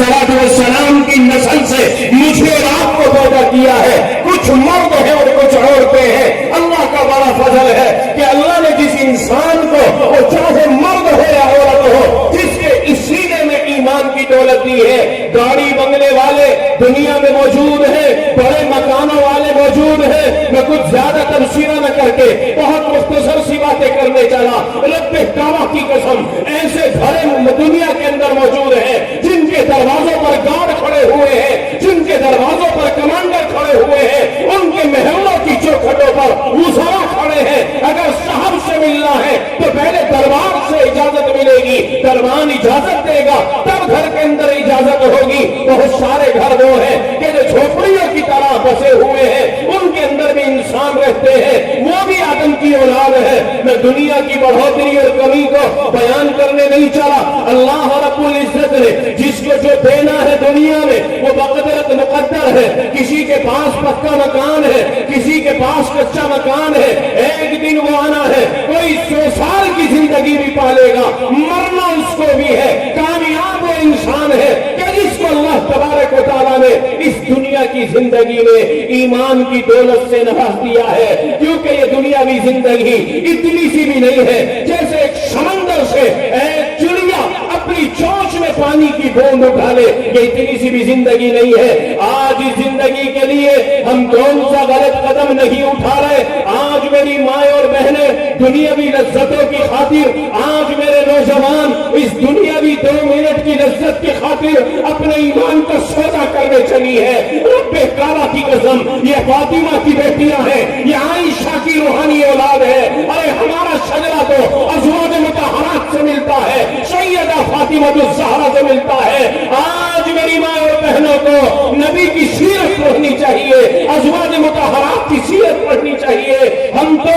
अलैहिस्सलाम की नस्ल से मुझे और आपको पैदा किया है। कुछ मर्द हैं और कुछ औरतें हैं। अल्लाह का बड़ा फजल है कि अल्लाह ने जिस इंसान को, वो चाहे मर्द हो या औरत हो, जिसके इस सीने में ईमान की दौलत दी है, गाड़ी बंगले वाले दुनिया में मौजूद हैं, बड़े मकानों वाले मौजूद हैं। मैं कुछ ज्यादा तफसीर न करके बहुत मुख्तसर सी बातें करने चला। रब्बे काबा की कसम, ऐसे घरे दुनिया के अंदर मौजूद हैं जिनके दरवाजों पर गार्ड खड़े हुए हैं, जिनके दरवाजों पर कमांडर खड़े हुए हैं, उनके महलों की चौखटों पर वज़रा खड़े हैं। अगर साहब से मिलना है तो पहले दरबार से इजाजत मिलेगी, दरबार इजाजत देगा तब घर के अंदर इजाजत होगी। बहुत सारे घर वो हैं कि जो झोपड़ियों की तरह बसे हुए हैं, उनके अंदर भी इंसान रहते हैं, वो भी आदम की औलाद है। मैं दुनिया की बढ़ोतरी और कमी को बयान करने नहीं चला। अल्लाह रब्बुल इज्जत ने जिसको जो देना है दुनिया में वो बक़दरत मुक़द्दर है। किसी के पास पक्का मकान है, किसी के पास कच्चा मकान है, एक दिन वो आना है। कोई 100 साल की जिंदगी भी पालेगा, मरना उसको भी है। कामयाब वो इंसान है कि जिसको अल्लाह तबारक व तआला ने इस दुनिया की जिंदगी में ईमान की दौलत से नवाज दिया है। क्योंकि ये दुनियावी जिंदगी इतनी सी भी नहीं है जैसे एक समंदर से एक चिड़िया अपनी चोंच में पानी की बूंद उठा ले, ये इतनी सी भी जिंदगी नहीं है। आज इस जिंदगी के लिए हम कौन सा गलत कदम नहीं उठा रहे। आज मेरी माँ और बहनें दुनियावी लज्जतों की खातिर, आज मेरे नौजवान इस दुनियावी 2 मिनट की लज्जत की खातिर अपने ईमान का सौदा करने चली है। रब्बे काबा की कसम, ये फातिमा की बेटियां हैं, ये आयशा की रूहानी औलाद है। अरे हमारा शजरा तो अज़वाज मुतहहरात से मिलता है, सैयदा फातिमा तो ज़हरा से मिलता है। आज मेरी माँ और बहनों को नबी की सीरत पढ़नी चाहिए, अज़वाज मुतहहरात की सीरत पढ़नी चाहिए। हम तो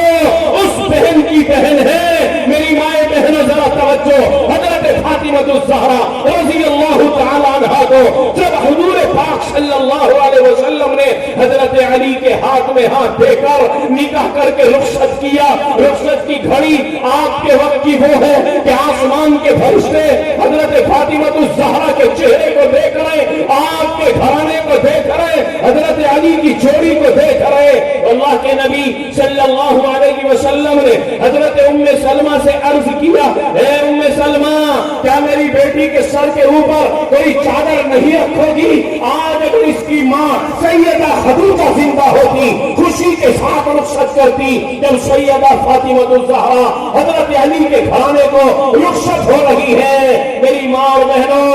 उस बहन की बहन है। मेरी माँ बहनों जरा तवज्जो, हजरत फातिमा तो ज़हरा रज़ियल्लाहु तआला अन्हा को जब हुजूर पाक सल्लल्लाहु अलैहि वसल्लम ने हजरत अली के हाथ में हाथ देकर निकाह करके रुखसत किया, रुखसत की घड़ी आपके वक्त की वो है कि आसमान के फरिश्ते हजरत फातिमा तो ज़हरा के चेहरे को देख रहे, आपके घराने को देख रहे, हजरत अली की जोड़ी को देख रहे। अल्लाह के नबी सल्लल्लाहु अलैहि वसल्लम ने हजरत उम्मे सलमा से अर्ज किया, ए उम्मे सलमा, क्या मेरी बेटी के सर के ऊपर कोई चादर नहीं रखोगी? आज अगर इसकी माँ सैयदा खदीजा जिंदा होती, खुशी के साथ रुखसत करती। जब सैयदा फातिमा तो ज़हरा हजरत अली के घराने को रुखसत हो रही है। मेरी माँ और बहनों,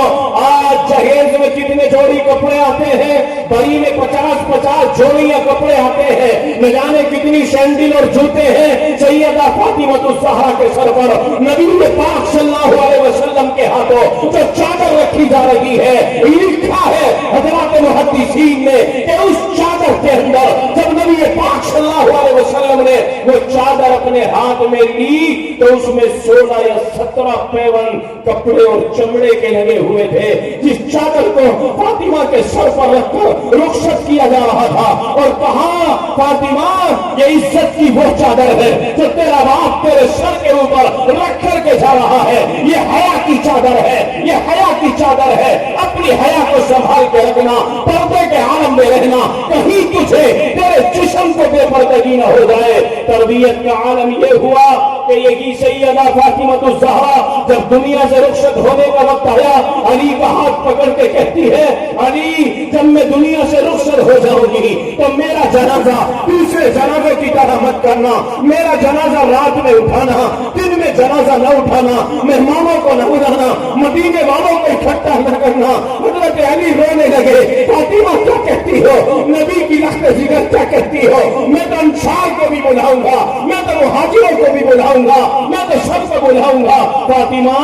आज जहेज में कितने जोड़ी कपड़े आते हैं, बड़ी में 50-50 जोड़ियां कपड़े आते हैं, न जाने कितनी सैंडल और जूते हैं सैयदा फातिमा तो ज़हरा के सर पर। नबी पाक सल्लल्लाहु अलैहि वसल्लम के हाथों जो चादर रखी जा रही है, लिखा है हज़रात मुहद्दिसीन ने कि उस चादर के अंदर जब नबी पाक सल्लल्लाहु अलैहि वसल्लम ने वो चादर अपने हाथ में ली तो उसमें 16 या 17 पैवन कपड़े और चमड़े के लगे हुए थे। जिस चादर को फातिमा के सर पर रखकर रुखसत किया जा रहा था और कहा, फातिमा ये इज्जत की वो चादर है जो तेरा बाप तेरे सर के ऊपर रख करके जा रहा है। ये हया की चादर है, ये हया की चादर है। अपनी हया को संभाल के रखना, पर्दे के आलम में रहना, कहीं तुझे तेरे जिस्म को बेपर्दगी न हो जाए। तरबियत का आलम ये हुआ कि यही सैयदा फातिमा तो ज़हरा जब दुनिया से रुखसत होने का वक्त आया, अली का हाथ पकड़ के कहती है, अली जब मैं दुनिया से रुखसत हो जाऊंगी तो मेरा जनाजा दूसरे जनाजे की तरह मत करना। मेरा जनाजा रात में उठाना, दिन में जनाजा न उठाना, मेहमानों को न बुलाना, मदीने वालों को इकट्ठा न करना। हज़रत अली रोने लगे, फातिमा क्या कहती हो? नबी की लख्त जिगर क्या कहती हो? मैं तो अंसार को भी बुलाऊंगा, मैं तो मुहाजिरों को भी बुलाऊंगा, मैं तो सबको बुलाऊंगा। फातिमा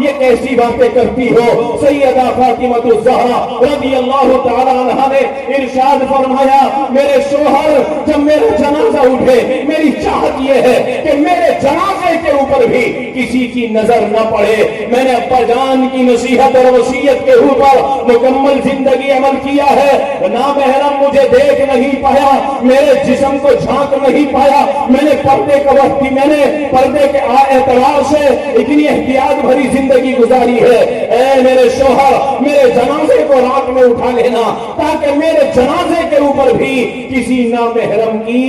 ये कैसी बातें करती हो? सैयदा फातिमा तो ज़हरा रज़ियल्लाहु तआला अन्हा ने इरशाद फरमाया, मेरे शोहर जब मेरा जनाजा उठे, मेरी चाहत ये है कि मेरे जनाजे के ऊपर भी किसी की नजर न पड़े। मैंने अब्बा जान की नसीहत और वसीयत के ऊपर मुकम्मल जिंदगी अमल किया है। ना महरम मुझे देख नहीं पाया, मेरे जिस्म को झांक नहीं पाया। मैंने पर्दे का वक्त, मैंने पर्दे के एतबार से इतनी एहतियात भरी जिंदगी गुजारी है। اے میرے شوہر میرے جنازے کو رات میں اٹھا لینا تاکہ میرے جنازے کے اوپر بھی کسی نامحرم کی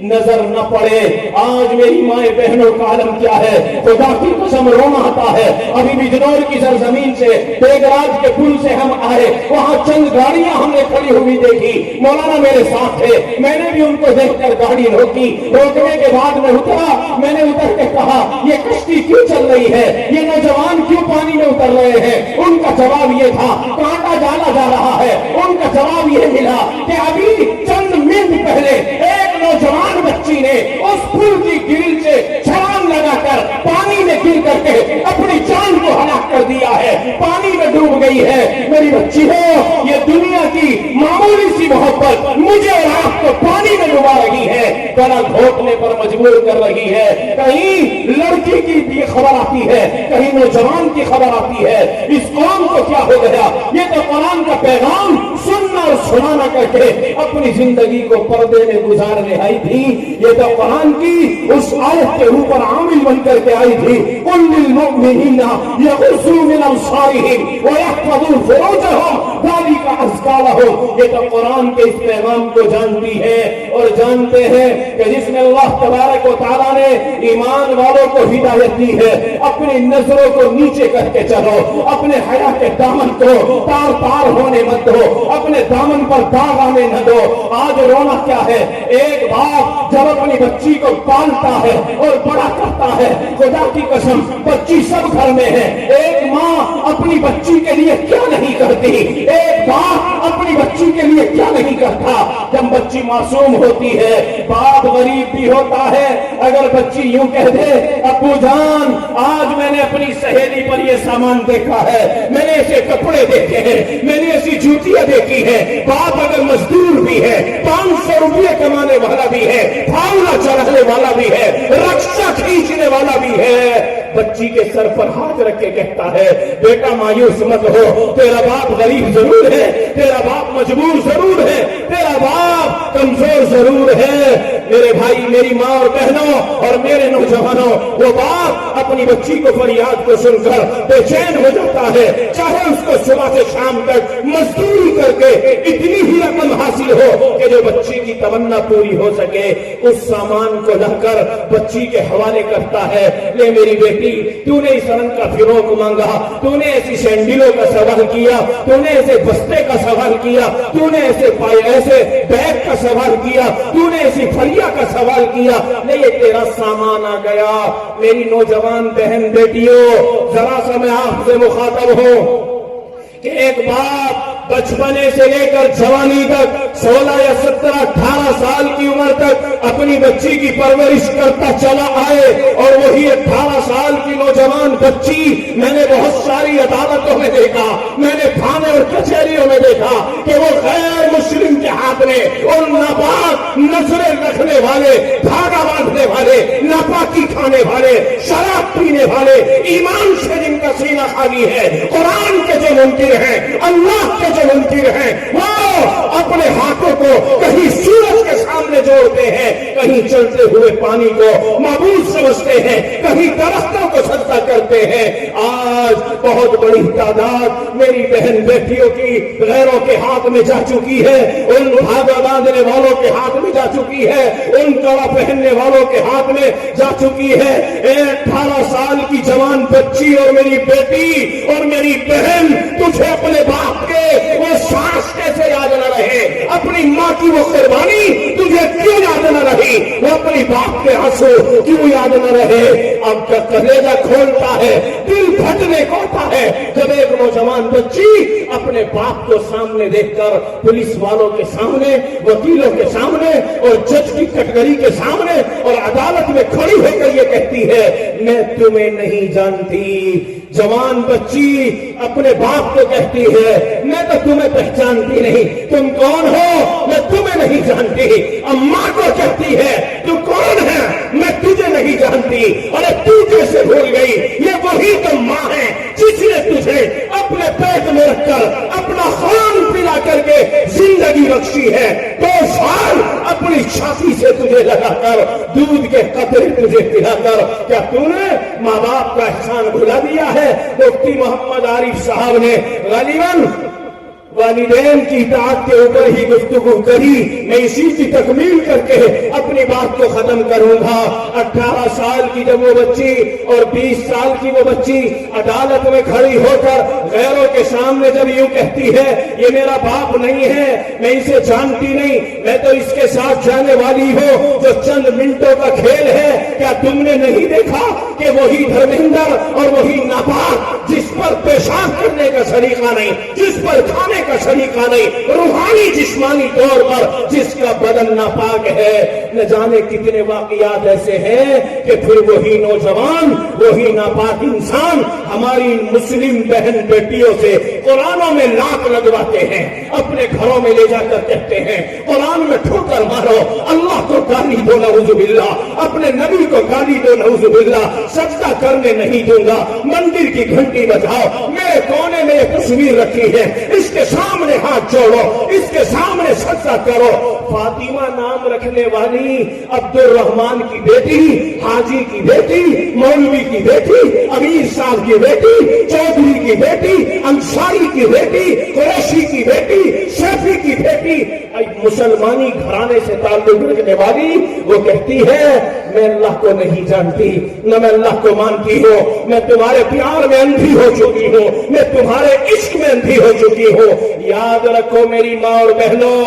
نظر نہ پڑے۔ آج میری مائیں بہنوں کا عالم کیا ہے، خدا کی قسم رونا آتا ہے۔ ابھی بجنور کی سرزمین سے بیگراج کے پل سے ہم آئے، وہاں چند گاڑیاں ہم نے کھڑی ہوئی دیکھی، مولانا میرے ساتھ تھے، میں نے بھی ان کو دیکھ کر گاڑی روکی، روکنے کے بعد میں اترا، میں نے اتر کے کہا یہ کشتی کیوں چل رہی ہے، یہ نوجوان کیوں پانی میں اتر رہے ہیں؟ ان کا جواب یہ تھا کانٹا ڈالا جا رہا ہے۔ ان کا جواب یہ ملا کہ ابھی چند منٹ پہلے ایک نوجوان بچی نے اس پل کی گرل سے چھلانگ لگا کر پانی میں گر کر کے اپنی جان کو ہلاک کر دیا ہے، پانی میں ڈوب گئی ہے۔ میری بچی ہو، یہ دنیا کی معمولی سی محبت مجھے اور آپ کو پانی میں ڈبا رہی ہے، گلا گھونٹنے پر مجبور کر رہی ہے۔ کہیں لڑکی کی بھی خبر آتی ہے، کہیں نوجوان کی خبر آتی ہے، اس قوم کو کیا ہو گیا؟ یہ تو قرآن کا پیغام سننا اور سنانا کر کے اپنی زندگی کو پردے میں گزارنے آئی تھی۔ یہ تو قرآن کی اس آیت کے اوپر عامل بن کر کے آئی تھی، قل للمؤمنین یغضوا من ابصارہم ویحفظوا فروجہم ذلک ازکی لہم۔ یہ تو قرآن کے اس پیغام کو جانتی ہے اور جانتے ہیں کہ جس میں اللہ تبارک و تعالیٰ نے ایمان والوں کو ہدایت دی ہے، اپنی نظروں کو نیچے کر کے چلو، اپنے حیا کے دامن کو تار تار ہونے مت دو، اپنے دامن پر داغ آنے نہ دو۔ آج رونا کیا ہے؟ ایک باپ جب اپنی بچی کو پالتا ہے اور بڑا کرتا ہے، خدا کی قسم بچی سب گھر میں ہے، ایک ماں اپنی بچی کے لیے کیا نہیں کرتی، ایک باپ اپنی بچی کے لیے کیا نہیں کرتا۔ جب بچی معصوم ہوتی ہے، باپ غریب بھی ہوتا ہے، اگر بچی یوں کہہ دے ابو جان آج میں نے اپنی سہیلی پر یہ سامان دیکھا ہے، میں نے ایسے کپڑے دیکھے ہیں، میں نے ایسی جوتیاں دیکھی ہیں، باپ اگر مزدور بھی ہے، 500 روپے کمانے والا بھی ہے، پھاوڑا چڑھانے والا بھی ہے، رکشا کھینچنے والا بھی ہے، بچی کے سر پر ہاتھ رکھ کے کہتا ہے بیٹا مایوس مت ہو، تیرا باپ غریب ضرور ہے، تیرا باپ مجبور ضرور ہے، تیرا باپ کمزور ضرور ہے۔ میرے بھائی میری ماں اور بہنوں اور میرے نوجوانوں، وہ باپ اپنی بچی کو فریاد کو سن کر بے چین ہو جاتا ہے، چاہے اس کو صبح سے شام تک مزدوری کر کے اتنی ہی رقم حاصل ہو کہ جو بچی کی تمنا پوری ہو سکے، اس سامان کو لا کر بچی کے حوالے کرتا ہے، لے میری بیٹی تو نے اس رنگ کا فروک مانگا، تو نے ایسی سینڈلوں کا سوال کیا، تو نے ایسے بستے کا سوال کیا، تو نے ایسے بیگ کا سوال کیا، تو نے ایسی پھلیا کا سوال کیا، نہیں یہ تیرا سامان آ گیا۔ میری نوجوان بہن بیٹیوں، ذرا سا میں آپ سے مخاطب ہوں کہ ایک باپ بچپنے سے لے کر جوانی تک 16 یا 17 18 سال کی عمر تک اپنی بچی کی پرورش کرتا چلا آئے، اور وہی 18 سال کی نوجوان بچی میں نے بہت ساری عدالتوں میں دیکھا، میں نے تھانے اور کچہریوں میں دیکھا کہ وہ غیر مسلم کے ہاتھ میں اور ناپاک نظریں رکھنے والے، دھاگا باندھنے والے، ناپاکی کھانے والے، شراب پینے والے، ایمان سے جن کا سینہ خالی ہے، قرآن کے جو منکر ہیں، اللہ کے جو منکر ہیں، وہ اپنے ہاتھوں کو کہیں سورج کے سامنے جوڑتے ہیں، کہیں چلتے ہوئے پانی کو معبود سمجھتے ہیں، کہیں درختوں کو سجدہ کرتے ہیں۔ آج بہت بڑی تعداد میری بہن بیٹیوں کی غیروں کے ہاتھ میں جا چکی ہے، ان دھاگا باندھنے والوں کے ہاتھ میں جا چکی ہے، ان کڑا پہننے والوں کے ہاتھ میں جا چکی ہے۔ 18 سال کی جوان بچی اور میری بیٹی اور میری بہن، تجھے اپنے باپ کے وہ سانس کیسے یاد نہ رہے، اپنی ماں کی وہ قربانی تجھے کیوں یاد نہ رہی، وہ اپنی باپ کے آنسو کیوں یاد نہ رہے؟ اب کا کلیجہ کھولتا ہے، دل پھٹنے کو آتا ہے جب ایک نوجوان بچی اپنے باپ کو سامنے دیکھ کر پولیس والوں کے سامنے، وکیلوں کے سامنے اور جج کی کٹگری کے سامنے اور عدالت میں کھڑی ہو کر یہ کہتی ہے میں تمہیں نہیں جانتی۔ جوان بچی اپنے باپ کو کہتی ہے میں تو تمہیں پہچانتی نہیں، تم کون ہو میں تمہیں نہیں جانتی۔ اماں کو کہتی ہے تو کون ہے میں تجھے نہیں جانتی، اور تو کیسے بھول گئی؟ یہ وہی تو ماں ہے جس نے تجھے اپنے پیٹ میں رکھ کر اپنا خون پلا کر کے زندگی بخشی ہے۔ 2 سال اپنی अपनी छाती से तुझे लगाकर दूध के कतरे तुझे पिलाकर क्या तूने माँ बाप का एहसान भुला दिया है? मुफ्ती मोहम्मद आरिफ साहब ने गालिबन वालिदैन की इताअत के ऊपर ही गुफ्तगू करी। मैं इसी की तकमील करके अपनी बात को खत्म करूंगा। 18 साल की जब वो बच्ची और 20 साल की वो बच्ची अदालत में खड़ी होकर गैरों के सामने जब यूं कहती है ये मेरा बाप नहीं है, मैं इसे जानती नहीं, मैं तो इसके साथ जाने वाली हूँ, जो चंद मिनटों का खेल है, क्या तुमने नहीं देखा कि वही धर्मेंद्र और वही नापाक जिस पर पेशाब करने का सलीका नहीं, जिस पर खाने का सलीका नहीं, रूहानी जिस्मानी तौर पर जिसका बदन नापाक है, न जाने कितने वाकयात ऐसे हैं कि फिर वही नौजवान, वही नापाक इंसान हमारी मुस्लिम बहन बेटियों से कुरानों में लात लगवाते हैं, अपने घरों में ले जाकर कहते हैं कुरान में ठोकर मारो, अल्लाह को गाली दो नऊजुबिल्लाह, अपने नबी को गाली दो नऊजुबिल्लाह, सजदा करने नहीं दूंगा, मंदिर की घंटी बजाओ, मेरे कोने में एक तस्वीर रखी है, इसके सामने हाथ जोड़ो, इसके सामने सजदा करो। फातिमा नाम रखने वाली अब्दुल रहमान की बेटी, हाजी की बेटी, मौलवी की बेटी, अमीर साहब की बेटी, चौधरी की बेटी, अंसारी की बेटी, कुरैशी की बेटी, शफी की बेटी, मुसलमानी घराने से ताल्लुक रखने वाली, वो कहती है मैं अल्लाह को नहीं जानती, न मैं अल्लाह को मानती हूँ, मैं तुम्हारे प्यार में अंधी हो चुकी हूँ, मैं तुम्हारे इश्क में अंधी हो चुकी हूँ। याद रखो मेरी माँ और बहनों,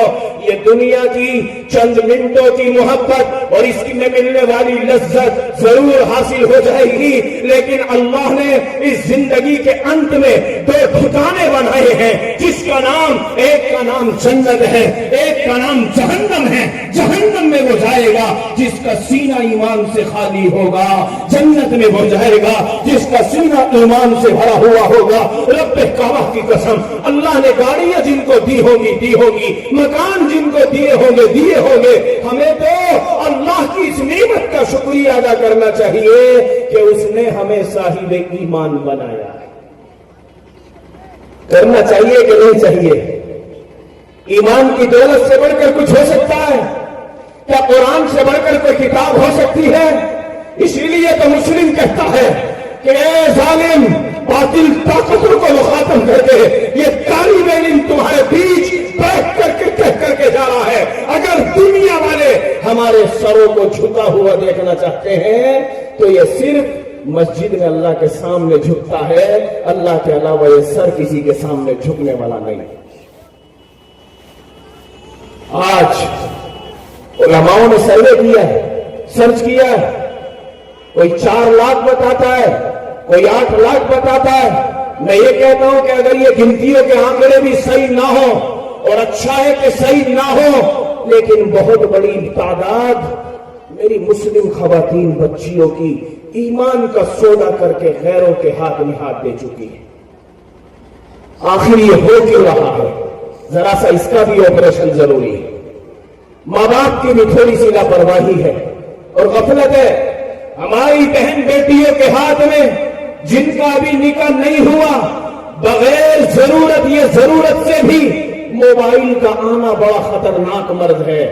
ये दुनिया की चंद मिनटों की मोहब्बत और इसमें मिलने वाली लज्जत जरूर हासिल हो जाएगी, लेकिन अल्लाह ने इस जिंदगी के अंत में दो ठिकाने बनाए हैं, जिसका नाम, एक का नाम जन्नत है, एक का नाम जहन्नम है। जहन्नम में वो जाएगा जिसका सीना ईमान से खाली होगा, जन्नत में वो जाएगा जिसका सीना ईमान से भरा हुआ होगा। रब्बे काबा की कसम, अल्लाह ने गाड़ियां जिनको दी होगी, मकान जिनको दिए होंगे, हमें तो अल्लाह की इस नेमत का शुक्रिया अदा करना चाहिए कि उसने हमें साहिब ईमान बनाया है। करना चाहिए कि नहीं चाहिए? ईमान की दौलत से बढ़कर कुछ हो सकता है क्या? कुरान से बढ़कर कोई किताब हो सकती है? इसीलिए तो मुस्लिम कहता है कि ए जालिम, बातिल ताकतों को मुखातम करके ये तालिब इल्म तुम्हारे बीच बैठ करके कह करके जा रहा है। अगर दुनिया वाले हमारे सरों को झुका हुआ देखना चाहते हैं तो ये सिर्फ मस्जिद में अल्लाह के सामने झुकता है, अल्लाह के अलावा ये सर किसी के सामने झुकने वाला नहीं। आज उलमाओं ने सर्वे किया है, सर्च किया है, कोई 4 लाख बताता है, कोई 8 लाख बताता है। मैं ये कहता हूं कि अगर ये गिनतियों के आंकड़े भी सही ना हो, और अच्छा है कि सही ना हो, लेकिन बहुत बड़ी तादाद मेरी मुस्लिम खवातीन बच्चियों की ईमान का सौदा करके गैरों के हाथ में हाथ दे चुकी है। आखिर ये हो क्यों रहा है? जरा सा इसका भी ऑपरेशन जरूरी है। माँ बाप की भी थोड़ी सी लापरवाही है और गफलत है। हमारी बहन बेटियों के हाथ में जिनका अभी निकाह नहीं हुआ, बगैर जरूरत, ये जरूरत से भी मोबाइल का आना बड़ा खतरनाक मर्ज है।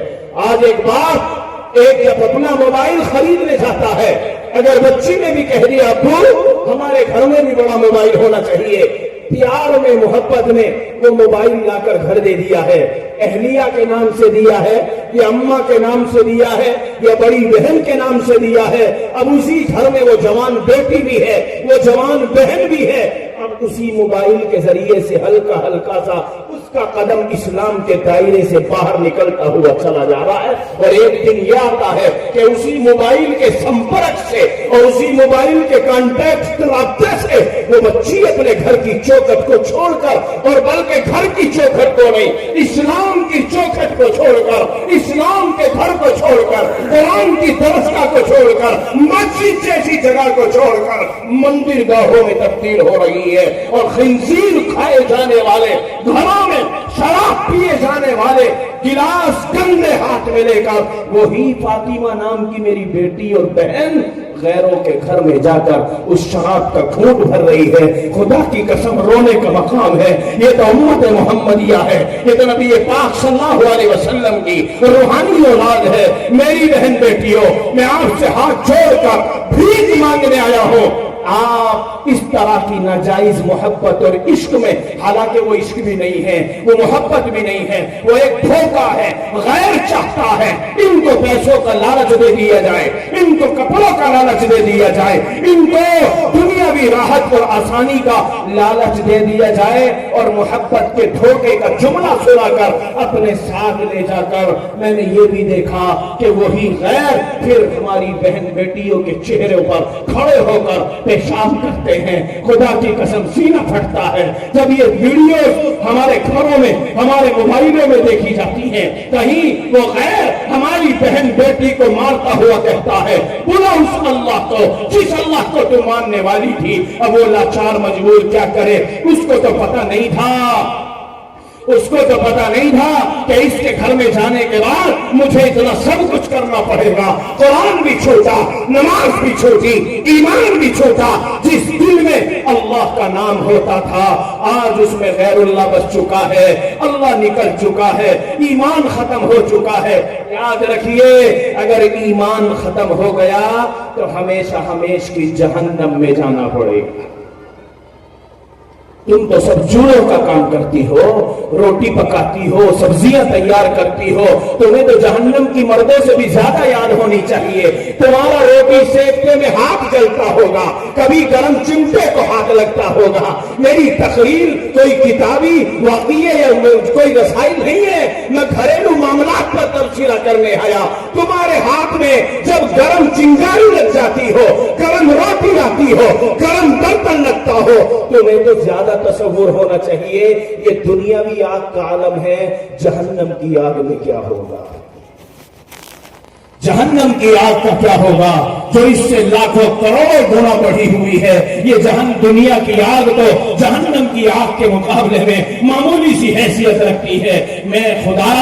आज एक बाप जब अपना मोबाइल खरीदने जाता है, अगर बच्ची ने भी कह दिया अब्बू हमारे घर में भी बड़ा मोबाइल होना चाहिए, प्यार में मोहब्बत में वो मोबाइल लाकर घर दे दिया है। अहलिया के नाम से दिया है, या अम्मा के नाम से दिया है, या बड़ी बहन के नाम से दिया है। अब उसी घर में वो जवान बेटी भी है, वो जवान बहन भी है। अब उसी मोबाइल के जरिए से हल्का हल्का सा उसका कदम इस्लाम के दायरे से बाहर निकलता हुआ चला जा रहा है। और एक दिन यह आता है कि उसी मोबाइल के संपर्क से और उसी मोबाइल के कॉन्टैक्ट राब्ते से वो बच्ची अपने घर की चौखट को छोड़कर, और बल्कि घर की चौखट को नहीं, इस्लाम की चौखट को छोड़कर, इस्लाम के घर को छोड़कर, कुरान की दरसगाह को छोड़कर, मस्जिद जैसी जगह को छोड़कर मंदिर गाहों में तब्दील हो रही है। और खिंजीर खाए जाने वाले घरों में शराब पिए जाने वाले गिलास गंदे हाथ में लेकर वही फातिमा नाम की मेरी बेटी और बहन गैरों के घर में जाकर उस शराब का घूंट भर रही है। खुदा की कसम रोने का मकाम है। ये तो उम्मत मोहम्मदिया है, ये तो नबी पाक सल्लल्लाहु अलैहि वसल्लम की रूहानी औलाद है। मेरी बहन बेटियों, मैं आपसे हाथ जोड़कर भीख मांगने आया हूं। आप इस तरह की नाजायज मोहब्बत और इश्क में, हालांकि वो इश्क भी नहीं है, वो मोहब्बत भी नहीं है, वो एक धोखा है, गैर चाहता है। इनको पैसों का लालच दे दिया जाए, इनको कपड़ों का लालच दे दिया जाए, इनको दुनियावी राहत और आसानी का लालच दे दिया जाए और मोहब्बत के धोखे का जुमला सुनाकर अपने साथ ले जाकर मैंने ये भी देखा कि वही गैर फिर हमारी बहन बेटियों के चेहरे पर खड़े होकर पेशाब करते हैं। खुदा की कसम सीना फटता है जब ये वीडियो हमारे घरों में, हमारे मोबाइलों में देखी जाती हैं। कहीं वो गैर हमारी बहन बेटी को मारता हुआ कहता है, बोला उस अल्लाह को जिस अल्लाह को तुम मानने वाली थी। अब वो लाचार मजबूर क्या करे, उसको तो पता नहीं था, उसको तो पता नहीं था कि इसके घर में जाने के बाद मुझे इतना सब कुछ करना पड़ेगा। कुरान भी छोटा, नमाज भी छोटी, ईमान भी छोटा। जिस दिल में अल्लाह का नाम होता था आज उसमें गैरुल्लाह बस चुका है, अल्लाह निकल चुका है, ईमान खत्म हो चुका है। याद रखिए, अगर ईमान खत्म हो गया तो हमेशा हमेशा की जहन्नम में जाना पड़ेगा। तुम तो सब जूड़ों का काम करती हो, रोटी पकाती हो, सब्जियां तैयार करती हो, तुम्हें तो जहन्नम की मर्दों से भी ज्यादा याद होनी चाहिए। तुम्हारा रोटी सेकने में हाथ जलता होगा, कभी गर्म चिमटे को हाथ लगता होगा। मेरी तकरीर कोई किताबी वाक़िये या कोई रसाई नहीं है, मैं घरेलू मामलात पर तबसरा करने आया। तुम्हारे हाथ में जब गर्म चिंगारी लग जाती हो, गर्म रोटी आती हो, गर्म बर्तन लगता हो, तुम्हें तो ज्यादा तस्वुर होना चाहिए ये दुनियावी आग का आलम है, जहन्नम की आग में क्या होगा, जहन्नम की आग का क्या होगा जो इससे लाखों करोड़ों गुना बढ़ी हुई है। ये दुनिया की आग तो जहन्नम की आग के मुकाबले में मामूली सी हैसियत रखती है। मैं खुदा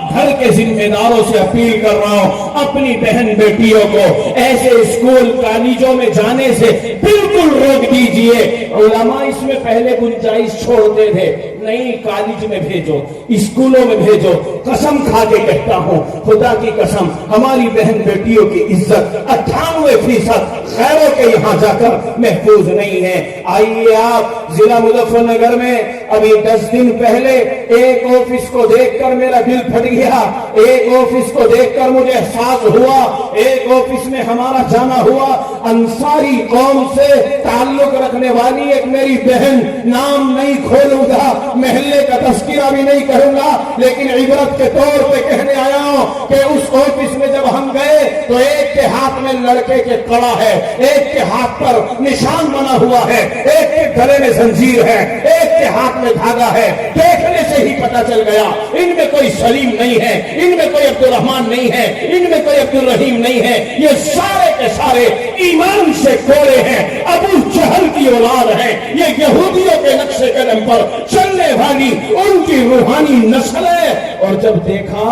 घर के जिम्मेदारों से अपील कर रहा हूं, अपनी बहन बेटियों को ऐसे स्कूल कॉलेजों में जाने से बिल्कुल रोक दीजिए। उलमा इसमें पहले गुंजाइश छोड़ते थे, नहीं कॉलेज में भेजो, स्कूलों में भेजो। कसम खा के कहता हूं, खुदा की कसम, हमारी बहन बेटियों की इज्जत 98% गैरों के यहां जाकर महफूज नहीं है। आइए आप जिला मुजफ्फरनगर में अभी 10 दिन पहले एक ऑफिस को देखकर मेरा दिल फट गया, एक ऑफिस को देखकर मुझे एहसास हुआ, एक ऑफिस में हमारा जाना हुआ। अंसारी कौम से ताल्लुक रखने वाली एक मेरी बहन, नाम नहीं खोलूंगा, महल्ले का तस्करा भी नहीं करूंगा, लेकिन इबरत के तौर पे कहने आया हूं कि उस ऑफिस में जब हम गए तो एक के हाथ में लड़के के कड़ा है, एक के हाथ पर निशान बना हुआ है, एक के गले में जंजीर है, एक के हाथ में धागा है। देखने से ही पता चल गया इनमें कोई सलीम नहीं है, इनमें कोई अब्दुल रहमान नहीं है, इनमें कोई अब्दुल रहीम नहीं है। ये सारे के सारे ईमान से कोड़े हैं, अबू जहल की औलाद है। ये यहूदियों के नक्शे कदम पर चलने वाली उनकी रूहानी नस्ल है। और जब देखा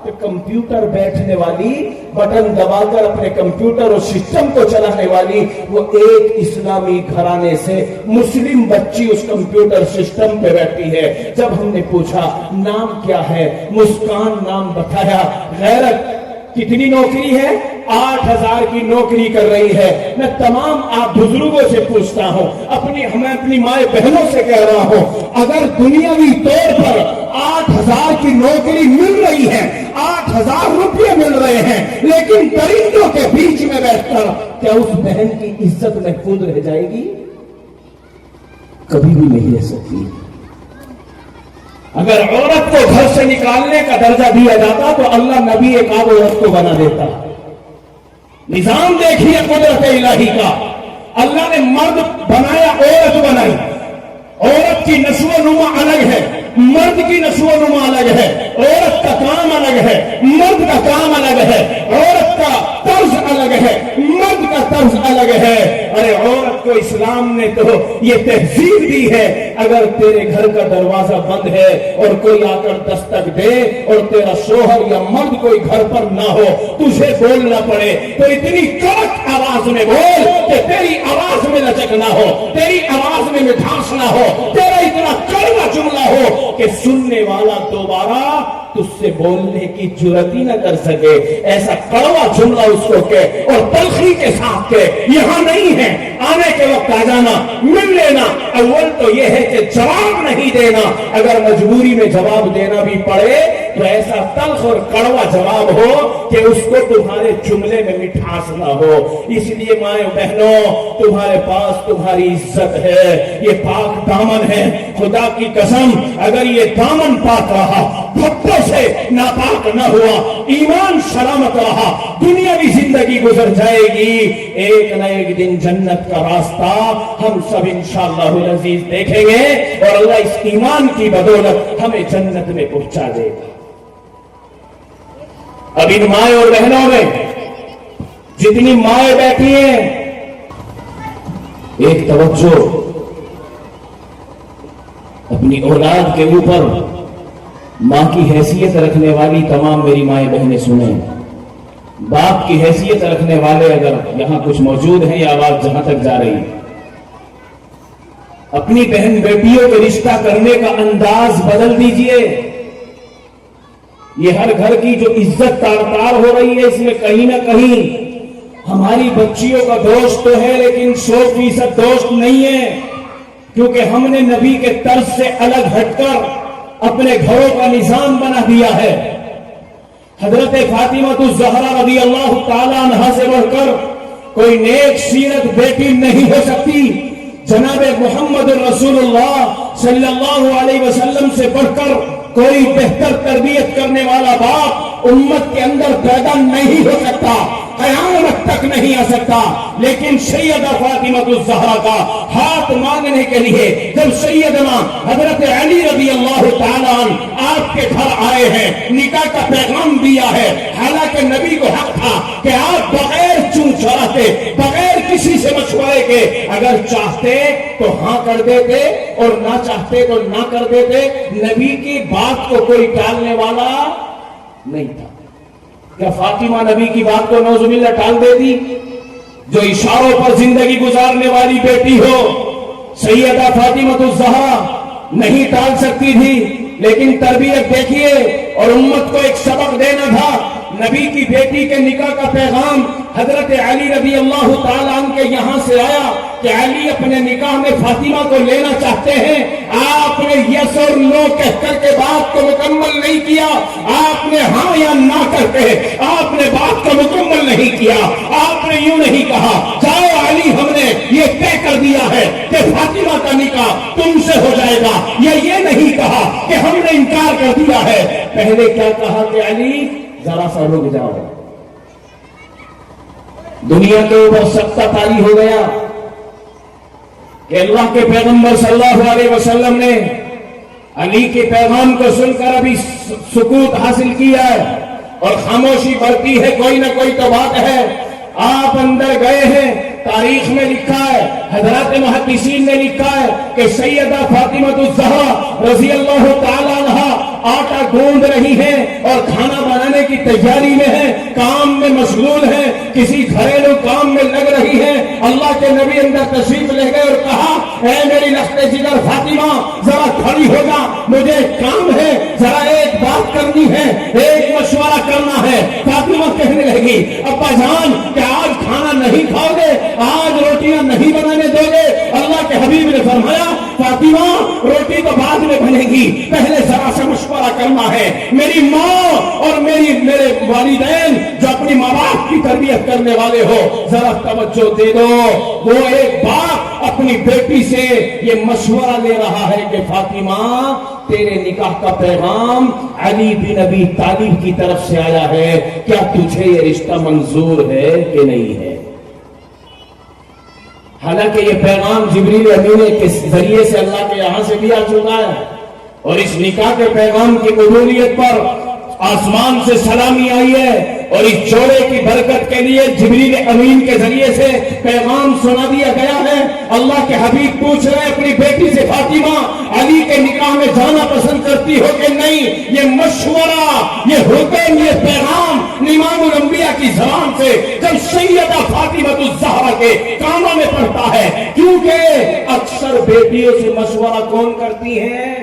कि कंप्यूटर बैठने वाली, बटन दबाकर अपने कंप्यूटर और सिस्टम को चलाने वाली वो एक इस्लामी घराने से मुस्लिम बच्ची उस कंप्यूटर सिस्टम पे बैठी है। जब हमने पूछा नाम क्या है, मुस्कान नाम बताया। गैरत कितनी नौकरी है? 8000 की नौकरी कर रही है। मैं तमाम आप बुजुर्गों से पूछता हूं, मैं अपनी माए बहनों से कह रहा हूं, अगर दुनियावी तौर पर 8000 की नौकरी मिल रही है, 8000 रुपये मिल रहे हैं, लेकिन परिंदों के बीच में बैठकर क्या उस बहन की इज्जत महफूज रह जाएगी? कभी भी नहीं रह सकती। अगर औरत को घर से निकालने का दर्जा दिया जाता तो अल्लाह नबी एक आध औरत को बना देता। निजाम देखिए कुदरत इलाही का, अल्लाह ने मर्द बनाया, औरत बनाई। औरत की नस्व-ओ-नुमा अलग है, मर्द की नस्व-ओ-नुमा अलग है। औरत का काम अलग है, मर्द का काम अलग है। औरत का तर्ज अलग है, मर्द का तर्ज अलग है। अरे औरत کو اسلام نے تو یہ تہذیب دی ہے، اگر تیرے گھر کا دروازہ بند ہے اور کوئی آ کر دستک دے اور تیرا شوہر یا مرد کوئی گھر پر نہ ہو، تجھے بولنا پڑے تو اتنی کڑک آواز میں بول کہ تیری آواز میں لچک نہ ہو، تیری آواز میں مٹھاس نہ ہو، تیرا اتنا کڑوا جملہ ہو کہ سننے والا دوبارہ تجھ سے بولنے کی جرات ہی نہ کر سکے۔ ایسا کڑوا جملہ اس کو کہے اور تلخی کے ساتھ کہے، یہاں نہیں ہے، آنے کے وقت آ جانا، مل لینا۔ اول تو یہ ہے کہ جواب نہیں دینا، اگر مجبوری میں جواب دینا بھی پڑے تو ایسا تلخ اور کڑوا جواب ہو کہ اس کو تمہارے جملے میں مٹھاس نہ ہو۔ اس لیے مائیں بہنوں، تمہارے پاس تمہاری عزت ہے، یہ پاک دامن ہے۔ خدا کی قسم اگر یہ دامن پاک رہا، پھٹوں سے ناپاک نہ ہوا، ایمان سلامت رہا، دنیاوی زندگی گزر جائے گی، ایک نہ ایک دن جنت کا راستہ ہم سب انشاءاللہ العزیز دیکھیں گے اور اللہ اس ایمان کی بدولت ہمیں جنت میں پہنچا دے گا۔ اب ان مائیں اور بہنوں میں جتنی مائیں بیٹھی ہیں، ایک توجہ اپنی اولاد کے اوپر ماں کی حیثیت رکھنے والی تمام میری مائیں بہنیں سنیں، باپ کی حیثیت رکھنے والے اگر یہاں کچھ موجود ہیں یا آواز جہاں تک جا رہی، اپنی بہن بیٹیوں کے رشتہ کرنے کا انداز بدل دیجئے۔ یہ ہر گھر کی جو عزت تار تار ہو رہی ہے، اس میں کہیں نہ کہیں ہماری بچیوں کا دوست تو ہے لیکن 100% دوست نہیں ہے، کیونکہ ہم نے نبی کے طرز سے الگ ہٹ کر اپنے گھروں کا نظام بنا دیا ہے۔ حضرت فاطمہ الزہرا رضی اللہ تعالیٰ عنہا سے بڑھ کر کوئی نیک سیرت بیٹی نہیں ہو سکتی، جناب محمد رسول اللہ صلی اللہ علیہ وسلم سے بڑھ کر کوئی بہتر تربیت کرنے والا باپ امت کے اندر پیدا نہیں ہو سکتا، قیامت تک نہیں آ سکتا۔ لیکن سیدہ فاطمہ الزہرا کا ہاتھ مانگنے کے لیے جب سیدنا حضرت علی رضی اللہ تعالیٰ عنہ آپ کے گھر آئے ہیں، نکاح کا پیغام دیا ہے، حالانکہ نبی کو حق تھا کہ آپ بغیر چون چراتے، بغیر کسی سے مشورے کے اگر چاہتے تو ہاں کر دیتے اور نہ چاہتے تو نہ کر دیتے۔ نبی کی بات کو کوئی ٹالنے والا نہیں تھا۔ کیا فاطمہ نبی کی بات کو نعوذ باللہ ٹال دیتی؟ جو اشاروں پر زندگی گزارنے والی بیٹی ہو، سیدہ فاطمہ الزہرا نہیں ٹال سکتی تھی، لیکن تربیت دیکھیے اور امت کو ایک سبق دینا تھا۔ نبی کی بیٹی کے نکاح کا پیغام حضرت علی رضی اللہ تعالیٰ عنہ کے یہاں سے آیا کہ علی اپنے نکاح میں فاطمہ کو لینا چاہتے ہیں۔ آپ نے یس اور نو کہہ کر کے بات کو مکمل نہیں کیا، آپ نے ہاں یا نہ کر کے آپ نے بات کو مکمل نہیں کیا۔ آپ نے یوں نہیں کہا جاؤ علی ہم نے یہ طے کر دیا ہے کہ فاطمہ کا نکاح تم سے ہو جائے گا، یا یہ نہیں کہا کہ ہم نے انکار کر دیا ہے۔ پہلے کیا کہا کہ علی ذرا سا رک جاؤ۔ دنیا کے اوپر سختہ طاری ہو گیا کہ اللہ کے پیغمبر صلی اللہ علیہ وسلم نے علی کے پیغام کو سن کر ابھی سکوت حاصل کیا ہے اور خاموشی برتی ہے، کوئی نہ کوئی تو بات ہے۔ آپ اندر گئے ہیں، تاریخ میں لکھا ہے، حضرات محدثین نے لکھا ہے کہ سیدہ فاطمہ الزہرا رضی اللہ تعالیٰ عنہا آٹا گوندھ رہی ہیں اور کھانا بنانے کی تیاری میں ہیں، کام میں مشغول ہیں، کسی گھریلو کام میں لگ رہی ہیں۔ اللہ کے نبی اندر تشریف لے گئے اور کہا اے میری لخت جگر فاطمہ ذرا کھڑی ہو جا، مجھے ایک کام ہے، ذرا ایک بات کرنی ہے، ایک مشورہ کرنا ہے۔ فاطمہ کہنے لگی ابا جان کیا آج کھانا نہیں کھاؤ گے، آج روٹیاں نہیں بنانے دو گے؟ اللہ کے حبیب نے فرمایا فاطمہ روٹی تو بعد میں بنے گی، پہلے ذرا سا مشورہ کرنا ہے۔ میری ماں اور میرے والدین جو اپنی ماں باپ کی تربیت کرنے والے ہو، ذرا توجہ دے دو۔ وہ ایک باپ اپنی بیٹی سے یہ مشورہ لے رہا ہے کہ فاطمہ تیرے نکاح کا پیغام علی بن ابی طالب کی طرف سے آیا ہے، کیا تجھے یہ رشتہ منظور ہے کہ نہیں ہے؟ حالانکہ یہ پیغام جبریل امین کے ذریعے سے اللہ کے یہاں سے بھی آ چکا ہے، اور اس نکاح کے پیغام کی قبولیت پر آسمان سے سلامی آئی ہے اور اس جوڑے کی برکت کے لیے جبریل امین کے ذریعے سے پیغام سنا دیا گیا ہے۔ اللہ کے حبیب پوچھ رہے ہیں اپنی بیٹی سے، فاطمہ علی کے نکاح میں جانا پسند کرتی ہو کہ نہیں؟ یہ مشورہ، یہ حکم، یہ پیغام امام الانبیاء کی زبان سے جب سیدہ فاطمہ الزہرا کے کانوں میں پڑتا ہے، کیونکہ اکثر بیٹیوں سے مشورہ کون کرتی ہیں؟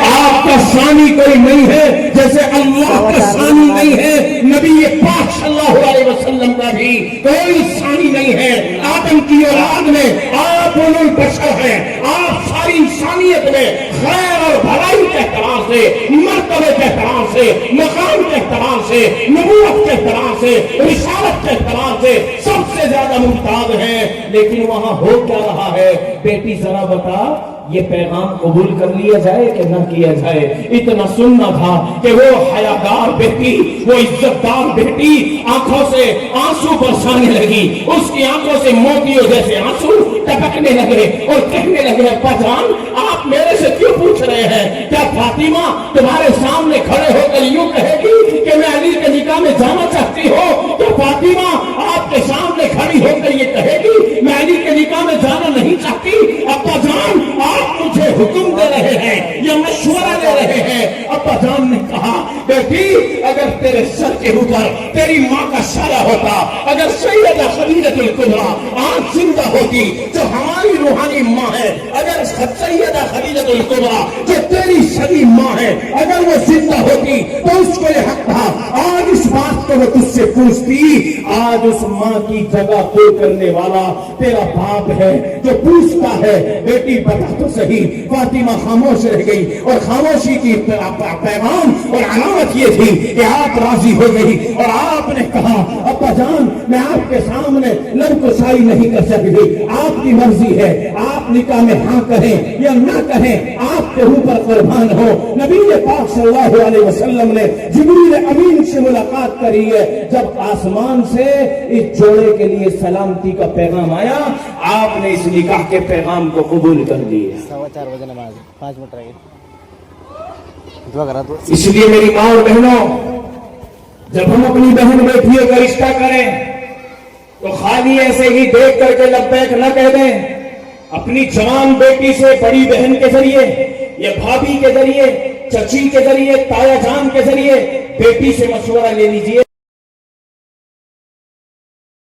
آپ کا ثانی کوئی نہیں ہے جیسے اللہ کا ثانی نہیں ہے، نبی پاک صلی اللہ علیہ وسلم کا بھی کوئی ثانی نہیں ہے۔ آدم کی اولاد میں آپ اولو البشر ہیں، آپ ساری انسانیت میں خیر اور بھلائی کے اعتبار سے، مرتبے کے اعتبار سے، مقام کے اعتبار سے، نبوت کے اعتبار سے، رسالت کے اعتبار سے سب سے زیادہ ممتاز ہیں۔ لیکن وہاں ہو کیا رہا ہے؟ بیٹی ذرا بتا، یہ پیغام قبول کر لیا جائے کہ نہ کیا جائے؟ اتنا سننا تھا کہ وہ حیادار بیٹی، وہ عزت دار بیٹی آنکھوں سے آنسو برسانے لگی، اس کی آنکھوں سے موتیوں جیسے آنسو ٹپکنے لگے اور کہنے لگے، ابا جان آپ میرے سے کیوں پوچھ رہے ہیں؟ کیا فاطمہ تمہارے سامنے کھڑے ہو کر یوں کہے گی کہ میں علی کے نکاح میں جانا چاہتی ہوں؟ کیا فاطمہ آپ کے سامنے کھڑی ہو کر یہ کہے گی میں علی کے نکاح میں جانا نہیں چاہتی؟ ابا جان آپ مجھے حکم دے رہے ہیں یا مشورہ دے رہے ہیں؟ ابا جان نے کہا، بیٹی اگر تیرے سر کے اوپر تیری ماں کا سایہ ہوتا، اگر سیدہ خدیجہ الکبریٰ آج زندہ ہوتی جو ہماری روحانی ماں ہے، اگر سیدہ خدیجہ الکبریٰ جو تیری سگی ماں ہے اگر وہ زندہ ہوتی تو اس کو یہ حق تھا آج اس بات کو وہ تجھ سے پوچھتی۔ آج اس ماں کی جگہ پور کرنے والا تیرا باپ ہے جو پوچھتا ہے، بیٹی بتا تو صحیح۔ فاطمہ خاموش رہ گئی اور خاموشی کی پیغام اور علامت یہ تھی کہ آپ راضی ہو گئی اور آپ نے کہا، ابا جان میں آپ کے سامنے لب کشائی نہیں کر سکتی، آپ کی مرضی ہے، آپ نکاح میں ہاں کہیں یا نہ کہیں، آپ کے اوپر قربان ہو۔ نبی پاک صلی اللہ علیہ وسلم نے جبریل امین سے ملاقات کری ہے، جب آسمان سے اس جوڑے کے لیے سلامتی کا پیغام آیا، آپ نے اس نکاح کے پیغام کو قبول کر دیا۔ 4:15 بجے نماز 5 منٹ رہے دعا کرا تو۔ اس لیے میری ماں اور بہنوں، جب ہم اپنی بہن بیٹیوں کا رشتہ کریں تو خالی ایسے ہی دیکھ کر کے لبیک نہ کہہ دیں۔ اپنی جوان بیٹی سے بڑی بہن کے ذریعے یا بھابھی کے ذریعے، چچی کے ذریعے، تایا جان کے ذریعے بیٹی سے مشورہ لے لیجئے۔